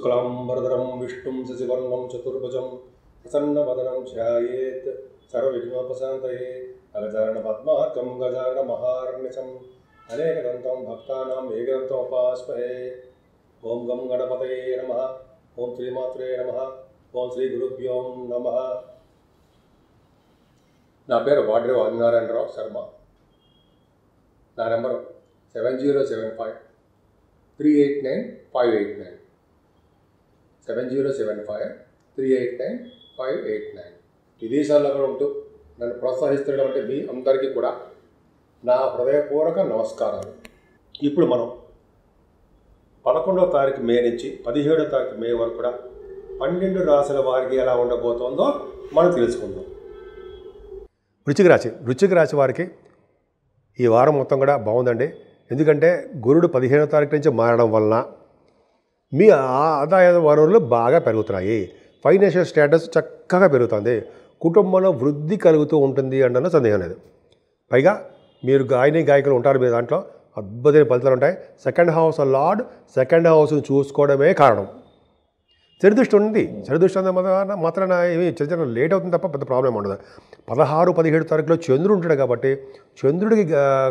शुक्लांबरधरं विष्णुं शशिवर्णं चतुर्भुजं प्रसन्नवदनं ध्यायेत् सर्वविघ्नोपशान्तये अगजाननपद्मार्कं गजाननमहार्निशम् अनेकदन्तं भक्तानाम् एकदन्तमुपास्महे। ओं गं गणपतये नमः। ओं श्रीमात्रे नमः। ओं श्री गुरुभ्यो नमः। నా పేరు వాడ్రే ఆదినారాయణరావు శర్మ. నా నెంబర్ 7075389589 7075389589. విదేశాల్లో కూడా ఉంటూ నన్ను ప్రోత్సహిస్తుండడం అంటే మీ అందరికీ కూడా నా హృదయపూర్వక నమస్కారాలు. ఇప్పుడు మనం 11వ తారీఖు మే నుంచి 17వ తారీఖు మే వరకు కూడా 12 రాశుల వారికి ఎలా ఉండబోతోందో మనం తెలుసుకుందాం. వృశ్చిక రాశి వారికి ఈ వారం మొత్తం కూడా బాగుందండి. ఎందుకంటే గురుడు 15వ తారీఖు నుంచి మారడం వలన మీ ఆదాయ వనరులు బాగా పెరుగుతున్నాయి. ఫైనాన్షియల్ స్టేటస్ చక్కగా పెరుగుతుంది. కుటుంబంలో వృద్ధి కలుగుతూ ఉంటుంది అనడంలో సందేహం లేదు. పైగా మీరు గాయకులు ఉంటారు, మీ దాంట్లో అద్భుతమైన ఫలితాలు ఉంటాయి. సెకండ్ హౌస్ లార్డ్ సెకండ్ హౌస్ని చూసుకోవడమే కారణం. చెడుదృష్టి ఉంది. చెడుదృష్టి మాత్రాన ఏమి చిన్న లేట్ అవుతుంది తప్ప పెద్ద ప్రాబ్లం ఉండదు. 16, 17 తారీఖులో చంద్రుడు ఉంటాడు కాబట్టి చంద్రుడికి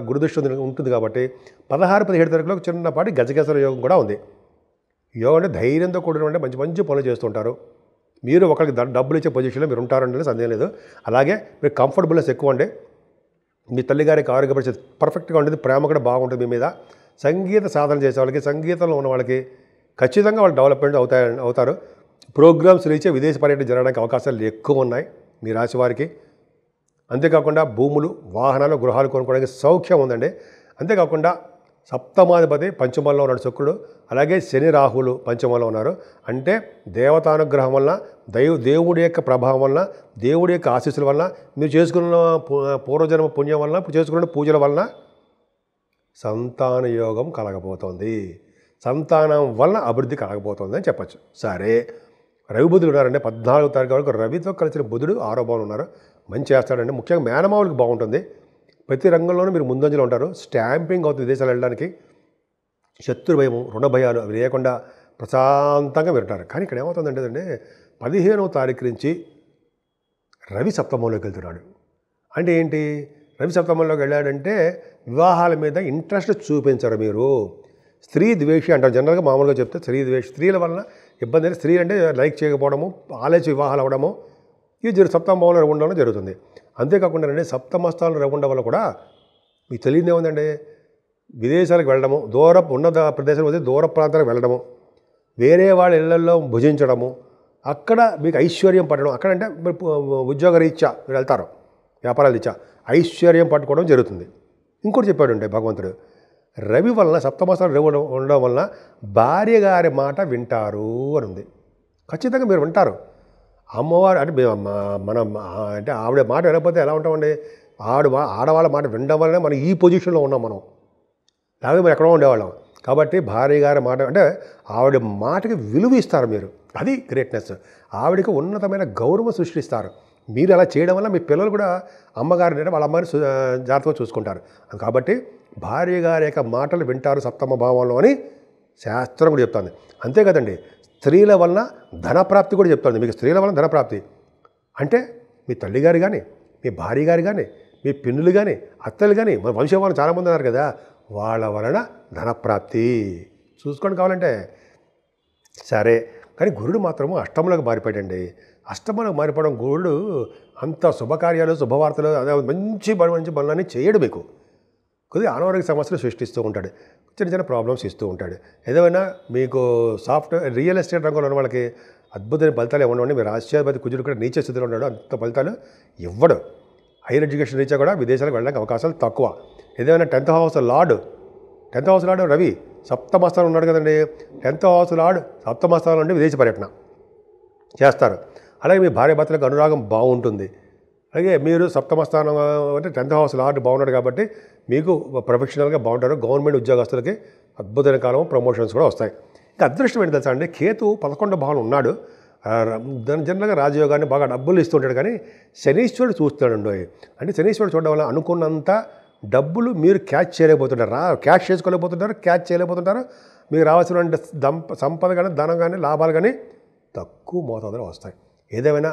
గురుదృష్టి ఉంటుంది కాబట్టి 16, 17 తారీఖులో చిన్నపాటి గజగజల యోగం కూడా ఉంది. యోగం అంటే ధైర్యంతో కూడిన మంచి మంచి పనులు చేస్తుంటారు. మీరు ఒకరికి డబ్బులు ఇచ్చే పొజిషన్లో మీరు ఉంటారంటే సందేహం లేదు. అలాగే మీరు కంఫర్టబుల్నెస్ ఎక్కువ అండి. మీ తల్లిగారికి ఆరోగ్య పరిస్థితి పర్ఫెక్ట్గా ఉంటుంది. ప్రేమ కూడా బాగుంటుంది మీ మీద. సంగీత సాధన చేసే వాళ్ళకి, సంగీతంలో ఉన్న వాళ్ళకి ఖచ్చితంగా వాళ్ళు డెవలప్మెంట్ అవుతారు. ప్రోగ్రామ్స్ రీచే విదేశీ పర్యటన జరగడానికి అవకాశాలు ఎక్కువ ఉన్నాయి మీ రాశి వారికి. అంతేకాకుండా భూములు, వాహనాలు, గృహాలు కొనుక్కోవడానికి సౌఖ్యం ఉందండి. అంతేకాకుండా సప్తమాధిపతి పంచమంలో ఉన్నాడు శుక్రుడు. అలాగే శని, రాహువులు పంచమంలో ఉన్నారు. అంటే దేవతానుగ్రహం వలన, దేవుడి యొక్క ప్రభావం వలన, దేవుడి యొక్క ఆశీస్సుల వలన, మీరు చేసుకున్న పూర్వజన్మ పుణ్యం వలన, ఇప్పుడు చేసుకున్న పూజల వలన సంతాన యోగం కలగబోతోంది. సంతానం వలన అభివృద్ధి కలగబోతోంది అని చెప్పచ్చు. సరే, రవి బుధులు ఉన్నారంటే 14వ తారీఖు వరకు రవితో కలిసిన బుధుడు 6వ భావంలో ఉన్నారు. మంచి చేస్తాడండి. ముఖ్యంగా మేనమావులకు బాగుంటుంది. ప్రతి రంగంలోనూ మీరు ముందంజలో ఉంటారు. స్టాంపింగ్ అవుతుంది విదేశాలు వెళ్ళడానికి. శత్రు భయము, రుణ భయాలు అవి లేకుండా ప్రశాంతంగా వింటారు. కానీ ఇక్కడ ఏమవుతుందంటే 15వ తారీఖు నుంచి రవి సప్తమంలోకి వెళ్తున్నాడు. అంటే ఏంటి? రవి సప్తమంలోకి వెళ్ళాడంటే వివాహాల మీద ఇంట్రెస్ట్ చూపించరు మీరు. స్త్రీ ద్వేషి అంటారు జనరల్గా. మామూలుగా చెప్తే స్త్రీ ద్వేషి, స్త్రీల వలన ఇబ్బంది అయితే స్త్రీ అంటే లైక్ చేయకపోవడము, ఆలోచి వివాహాలు అవ్వడము, ఇది సప్తమంలో ఉండడం జరుగుతుంది. అంతేకాకుండా సప్తమస్థానంలో ఉండడం వల్ల కూడా మీకు తెలియదు ఏముందండి, విదేశాలకు వెళ్ళడము, ఉన్నత ప్రదేశాలకు వస్తే దూర ప్రాంతాలకు వెళ్ళడము, వేరే వాళ్ళ ఇళ్లలో భుజించడము, అక్కడ మీకు ఐశ్వర్యం పట్టడం. అక్కడంటే ఉద్యోగ రీత్యా మీరు వెళ్తారు, వ్యాపారాల రీత్యా ఐశ్వర్యం పట్టుకోవడం జరుగుతుంది. ఇంకోటి చెప్పాడంటే భగవంతుడు, రవి వలన సప్తమస్థానం రవి ఉండడం వలన భార్య గారి మాట వింటారు అని ఉంది. ఖచ్చితంగా మీరు వింటారు. అమ్మవారు అంటే మనం అంటే ఆవిడ మాట వినకపోతే ఎలా ఉంటామండి? ఆడవాళ్ళ మాట వినడం వల్లనే మనం ఈ పొజిషన్లో ఉన్నాం. మనం లేకపోతే మనం ఎక్కడో ఉండేవాళ్ళం. కాబట్టి భార్య గారి మాట అంటే ఆవిడ మాటకి విలువ ఇస్తారు మీరు. అది గ్రేట్నెస్. ఆవిడకి ఉన్నతమైన గౌరవం సృష్టిస్తారు. మీరు అలా చేయడం వల్ల మీ పిల్లలు కూడా అమ్మగారిని అంటే వాళ్ళ అమ్మాయిని జాగ్రత్తగా చూసుకుంటారు. కాబట్టి భార్య గారి యొక్క మాటలు వింటారు సప్తమ భావంలో అని శాస్త్రం కూడా చెప్తుంది. అంతే కదండి, స్త్రీల వలన ధనప్రాప్తి కూడా చెప్తుంది. మీకు స్త్రీల వలన ధనప్రాప్తి అంటే మీ తల్లిగారు కానీ, మీ భార్య గారు కానీ, మీ పిన్నులు కానీ, అత్తలు కానీ, మన వంశం వాళ్ళు చాలామంది ఉన్నారు కదా, వాళ్ళ వలన ధనప్రాప్తి చూసుకోండి కావాలంటే. సరే, కానీ గురుడు మాత్రము అష్టమంలోకి మారిపోయాడండి. అష్టమంలోకి మారిపోవడం గురుడు అంత శుభకార్యాలు, శుభవార్తలు, అదే మంచి పనులన్నీ చేయడు. మీకు కొద్దిగా అనారోగ్య సమస్యలు సృష్టిస్తూ ఉంటాడు. చిన్న చిన్న ప్రాబ్లమ్స్ ఇస్తూ ఉంటాడు. ఏదైనా మీకు రియల్ ఎస్టేట్ రంగంలో ఉన్న వాళ్ళకి అద్భుతమైన ఫలితాలు ఇవ్వండి. మీరు రాష్ట్రాధిపతి కుజుడు కూడా నీచ స్థితిలో ఉన్నాడు, అంత ఫలితాలు ఇవ్వడు. హైయర్ ఎడ్యుకేషన్ రీత్యా కూడా విదేశాలకు వెళ్ళడానికి అవకాశాలు తక్కువ. ఏదైనా 10th హౌస్ లార్డ్ రవి సప్తమస్థానం ఉన్నాడు కదండి. 10th హౌస్ లార్డ్ సప్తమస్థానం నుండి విదేశీ పర్యటన చేస్తారు. అలాగే మీ భార్య భర్తలకు అనురాగం బాగుంటుంది. అలాగే మీరు సప్తమస్థానం అంటే 10th హౌస్ లార్డ్ బాగున్నాడు కాబట్టి మీకు ప్రొఫెషనల్గా బాగుంటారు. గవర్నమెంట్ ఉద్యోగస్తులకి అద్భుతమైన కాలం, ప్రమోషన్స్ కూడా వస్తాయి. ఇంకా అదృష్టం ఏంటి తెలుసా అండి, కేతు 11వ భావంలో ఉన్నాడు. జనరల్గా రాజయోగాన్ని బాగా డబ్బులు ఇస్తుంటాడు. కానీ శనీశ్వరుడు చూస్తున్నాడు. అంటే శనీశ్వరుడు చూడడం వల్ల అనుకున్నంత డబ్బులు మీరు క్యాచ్ చేయలేకపోతుంటారు, క్యాష్ చేసుకోలేకపోతుంటారు, క్యాచ్ చేయలేకపోతుంటారు. మీకు రావాల్సిన సంపద కానీ ధనం కానీ లాభాలు కానీ తక్కువ మోతాదులో వస్తాయి. ఏదేమైనా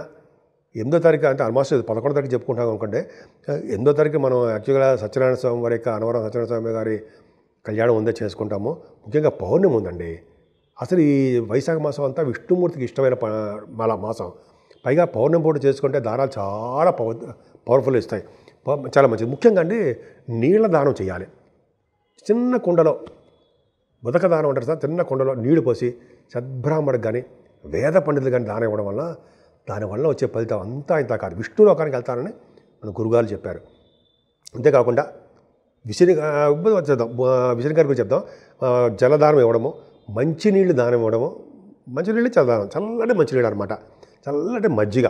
8వ తారీఖు అంటే ఆల్మోస్ట్ 11వ తారీఖు చెప్పుకుంటాం అనుకోండి. 8వ తారీఖు మనం యాక్చువల్గా సత్యనారాయణ స్వామి వారి యొక్క అనవరం సత్యనారాయణ స్వామి గారి కళ్యాణం ఉందే చేసుకుంటాము. ముఖ్యంగా పౌర్ణమి ఉందండి. అసలు ఈ వైశాఖ మాసం అంతా విష్ణుమూర్తికి ఇష్టమైన మాసం. పైగా పౌర్ణమి పూట చేసుకుంటే దానాలు చాలా పవర్ఫుల్ ఇస్తాయి, చాలా మంచిది. ముఖ్యంగా అండి నీళ్ళ దానం చేయాలి. చిన్న కుండలో ఉదక దానం అంటారు సార్, చిన్న కుండలో నీళ్లు పోసి సద్బ్రాహ్మణుడికి కానీ వేద పండితులు కానీ దానం ఇవ్వడం వల్ల దానివల్ల వచ్చే ఫలితం అంతా ఇంత కాదు, విష్ణు లోకానికి వెళ్తానని మన గురుగారు చెప్పారు. అంతేకాకుండా విసిరి గారి గురించి చెప్దాం. జలదానం ఇవ్వడము, మంచినీళ్ళు దానం ఇవ్వడము, మంచినీళ్ళు చల్లదానం, చల్లటి మంచినీళ్ళు అనమాట, చల్లటి మజ్జిగ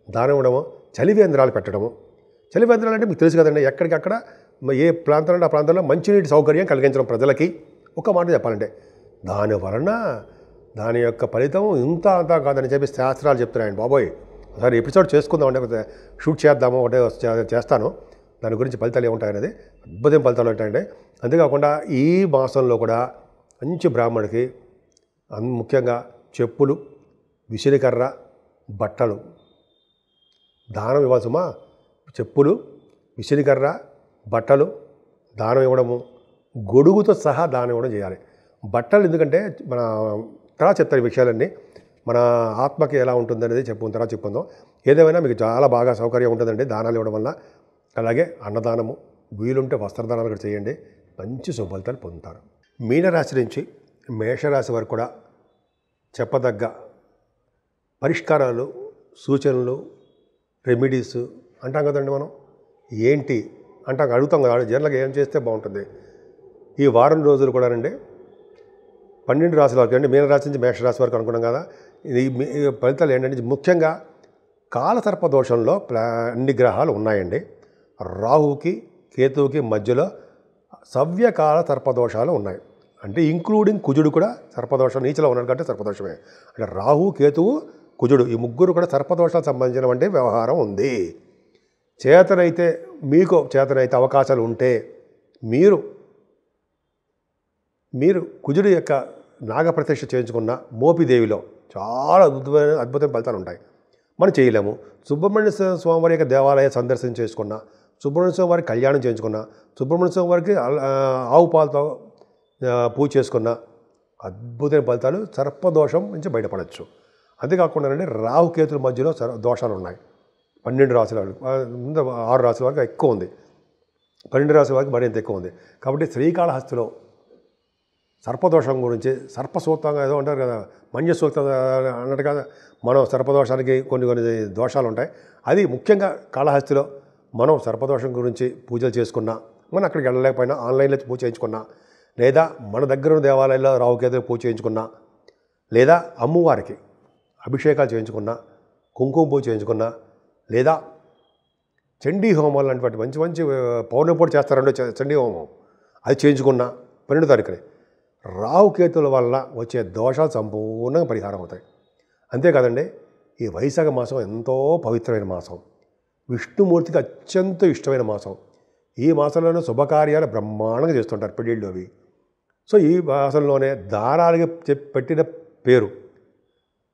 దానం ఇవ్వడము, చలివేంద్రాలు పెట్టడము. చలివేంద్రాలు అంటే మీకు తెలుసు కదండి, ఎక్కడికక్కడ ఏ ప్రాంతం అంటే ఆ ప్రాంతంలో మంచినీటి సౌకర్యం కలిగించడం ప్రజలకి. ఒక మాట చెప్పాలంటే దాని వలన దాని యొక్క ఫలితం ఇంత అంతా కాదని చెప్పి శాస్త్రాలు చెప్తున్నాయండి బాబోయ్. ఒకసారి ఎపిసోడ్ చేసుకుందాం అంటే షూట్ చేద్దాము, ఒకటే చేస్తాను దాని గురించి ఫలితాలు ఏముంటాయనేది. అద్భుతం ఫలితాలు ఉంటాయండి. అంతేకాకుండా ఈ మాసంలో కూడా మంచి బ్రాహ్మడికి ముఖ్యంగా చెప్పులు, విసిరికర్ర, బట్టలు దానం ఇవ్వాల్సమా. చెప్పులు, విసిరికర్ర, బట్టలు దానం ఇవ్వడము, గొడుగుతో సహా దానం ఇవ్వడం చేయాలి. బట్టలు ఎందుకంటే మన తర్వాత చెప్తారు ఈ విషయాలన్నీ, మన ఆత్మకి ఎలా ఉంటుందనేది చెప్పుకున్న తర్వాత చెప్పుకుందాం. ఏదేమైనా మీకు చాలా బాగా సౌకర్యం ఉంటుందండి దానాలు ఇవ్వడం వల్ల. అలాగే అన్నదానము, వీలుంటే వస్త్రదానాలు కూడా చేయండి, మంచి శుభఫలితాలు పొందుతారు. మీనరాశి నుంచి మేషరాశి వరకు కూడా చెప్పదగ్గ పరిష్కారాలు, సూచనలు, రెమెడీస్ అంటాం కదండి. మనం ఏంటి అంటాం, అడుగుతాం కదా జనరల్గా ఏం చేస్తే బాగుంటుంది. ఈ వారం రోజులు కూడా రండి 12 రాశుల వరకు అండి, మీనరాశి నుంచి మేషరాశి వరకు అనుకున్నాం కదా. ఇది ఫలితాలు ఏంటంటే ముఖ్యంగా కాలసర్ప దోషంలో అన్ని గ్రహాలు ఉన్నాయండి. రాహువుకి కేతువుకి మధ్యలో సవ్యకాల సర్పదోషాలు ఉన్నాయి. అంటే ఇంక్లూడింగ్ కుజుడు కూడా సర్పదోషం, నీచలో ఉన్నాడు కాబట్టి సర్పదోషమే. అంటే రాహు, కేతువు, కుజుడు ఈ ముగ్గురు కూడా సర్పదోషాలకు సంబంధించినటువంటి వ్యవహారం ఉంది. చేతనైతే మీకు అవకాశాలు ఉంటే మీరు కుజుడు యొక్క నాగప్రతిష్ఠ చేయించుకున్న మోపిదేవిలో చాలా అద్భుతమైన ఫలితాలు ఉంటాయి. మనం చేయలేము. సుబ్రహ్మణ్య స్వామి వారి యొక్క దేవాలయ సందర్శన చేసుకున్నా, సుబ్రహ్మణ్య స్వామి వారికి కళ్యాణం చేయించుకున్న, సుబ్రహ్మణ్య స్వామి వారికి ఆవు పాలతో పూజ చేసుకున్న అద్భుతమైన ఫలితాలు సర్పదోషం నుంచి బయటపడవచ్చు. అంతేకాకుండా రాహుకేతుల మధ్యలో దోషాలు ఉన్నాయి. 12 రాశుల వరకు, 6 రాశుల వరకు ఎక్కువ ఉంది, 12 రాశుల వరకు మరింత ఎక్కువ ఉంది. కాబట్టి శ్రీకాళహస్తిలో సర్పదోషం గురించి సర్పసూక్తంగా ఏదో అంటారు కదా, మంజ సూక్తం అన్నట్టు కదా, మనం సర్పదోషానికి కొన్ని దోషాలు ఉంటాయి. అది ముఖ్యంగా కాళహస్తిలో మనం సర్పదోషం గురించి పూజలు చేసుకున్నా, మనం అక్కడికి వెళ్ళలేకపోయినా ఆన్లైన్లో పూజ చేయించుకున్నా, లేదా మన దగ్గర ఉన్న దేవాలయాల్లో రావుకేతులు పూజ చేయించుకున్నా, లేదా అమ్మవారికి అభిషేకాలు చేయించుకున్నా, కుంకుమ పూజ చేయించుకున్నా, లేదా చండీ హోమాలు లాంటి మంచి మంచి పౌర్ణమి పూట చేస్తారంటే చండీ హోమం అది చేయించుకున్నా 12వ తారీఖుని రావుకేతుల వల్ల వచ్చే దోషాలు సంపూర్ణంగా పరిహారం అవుతాయి. అంతేకాదండి, ఈ వైశాఖ మాసం ఎంతో పవిత్రమైన మాసం, విష్ణుమూర్తికి అత్యంత ఇష్టమైన మాసం. ఈ మాసంలోనే శుభకార్యాలు బ్రహ్మాండంగా చేస్తుంటారు, పెళ్ళిళ్ళు అవి. సో ఈ మాసంలోనే దానాలకి పెట్టిన పేరు,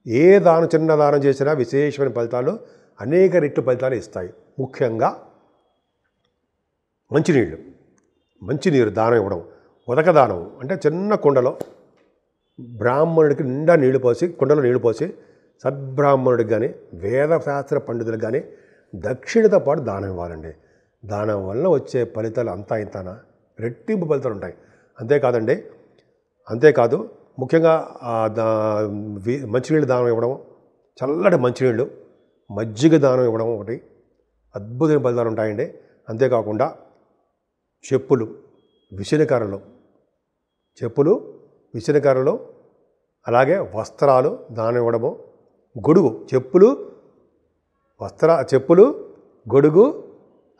ఏ దానం చిన్న దానం చేసినా విశేషమైన ఫలితాలు, అనేక రెట్లు ఫలితాలు ఇస్తాయి. ముఖ్యంగా మంచినీరు దానం ఇవ్వడం, ఉదక దానం అంటే చిన్న కుండలో బ్రాహ్మణుడికి నిండా నీళ్లు పోసి, కుండలో నీళ్లు పోసి సద్బ్రాహ్మణుడికి కానీ వేదశాస్త్ర పండితులకు కానీ దక్షిణతో పాటు దానం ఇవ్వాలండి. దానం వల్ల వచ్చే ఫలితాలు అంతా ఇంతనా రెట్టింపు ఫలితాలు ఉంటాయి. అంతేకాదు ముఖ్యంగా మంచినీళ్ళు దానం ఇవ్వడం, చల్లటి మంచినీళ్ళు, మజ్జిగ దానం ఇవ్వడం ఒకటి అద్భుతమైన ఫలితాలు ఉంటాయండి. అంతేకాకుండా చెప్పులు, విసిరికర్రలు, అలాగే వస్త్రాలు దానం ఇవ్వడము, గొడుగు, చెప్పులు, గొడుగు,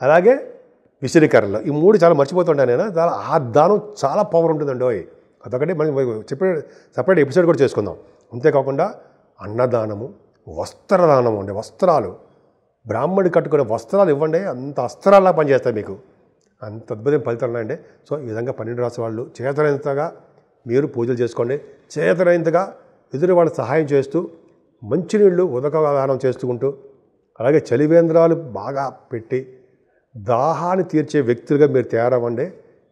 అలాగే విసిరికర్రలు, ఈ 3 చాలా మర్చిపోతుంటాను నేను. ఆ దానం చాలా పవర్ ఉంటుందండి. అదొకటి మనం సపరేట్ ఎపిసోడ్ కూడా చేసుకుందాం. అంతేకాకుండా అన్నదానము, వస్త్రదానము అండి. వస్త్రాలు బ్రాహ్మణుడు కట్టుకునే వస్త్రాలు ఇవ్వండి, అంత అస్త్రాల్లా పనిచేస్తాయి మీకు. అంత అద్భుతమైన ఫలితాలు ఉన్నాయండి. సో ఈ విధంగా 12 రాశి వాళ్ళు చేతనైనంతగా మీరు పూజలు చేసుకోండి. చేతనైనంతగా ఎదురు వాళ్ళ సహాయం చేస్తూ మంచినీళ్ళు ఉదకదానం చేసుకుంటూ, అలాగే చలివేంద్రాలు బాగా పెట్టి దాహాన్ని తీర్చే వ్యక్తులుగా మీరు తయారవ్వండి.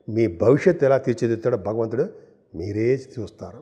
మీ భవిష్యత్తు ఎలా తీర్చిదిద్దుతాడో భగవంతుడు మీరే చూస్తారు.